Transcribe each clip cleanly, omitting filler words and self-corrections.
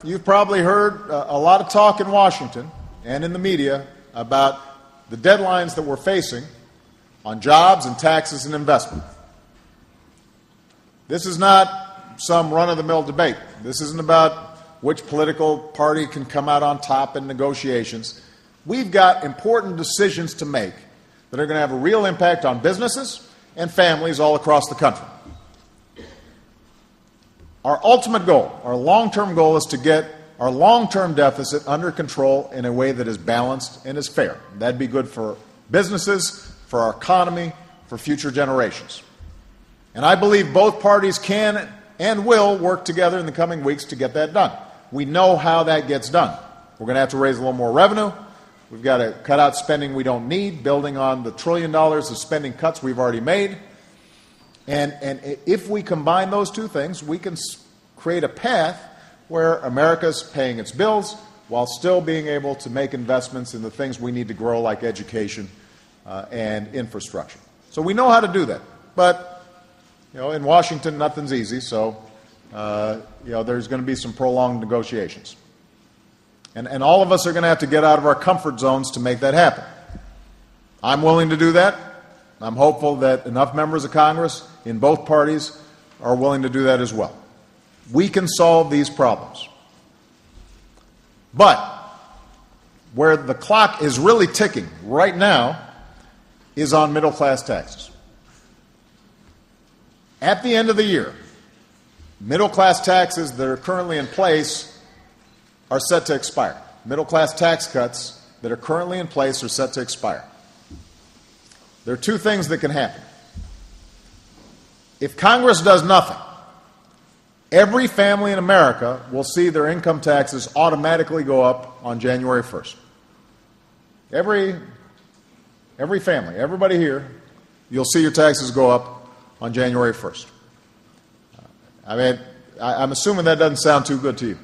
You've probably heard a lot of talk in Washington and in the media about the deadlines that we're facing on jobs and taxes and investment. This is not some run-of-the-mill debate. This isn't about which political party can come out on top in negotiations. We've got important decisions to make that are going to have a real impact on businesses and families all across the country. Our ultimate goal, our long-term goal, is to get our long-term deficit under control in a way that is balanced and is fair. That'd be good for businesses, for our economy, for future generations. And I believe both parties can and will work together in the coming weeks to get that done. We know how that gets done. We're going to have to raise a little more revenue. We've got to cut out spending we don't need, building on the $1 trillion of spending cuts we've already made. And if we combine those two things, we can create a path where America's paying its bills while still being able to make investments in the things we need to grow, like education and infrastructure. So we know how to do that. But, in Washington, nothing's easy, so, there's going to be some prolonged negotiations. And all of us are going to have to get out of our comfort zones to make that happen. I'm willing to do that. I'm hopeful that enough members of Congress in both parties are willing to do that as well. We can solve these problems. But where the clock is really ticking right now is on middle-class taxes. At the end of the year, middle-class taxes that are currently in place are set to expire. Middle-class tax cuts that are currently in place are set to expire. There are two things that can happen. If Congress does nothing, every family in America will see their income taxes automatically go up on January 1st. Every family, everybody here, you'll see your taxes go up on January 1st. I'm assuming that doesn't sound too good to you.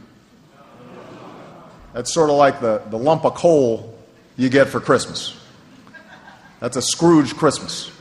That's sort of like the lump of coal you get for Christmas. That's a Scrooge Christmas.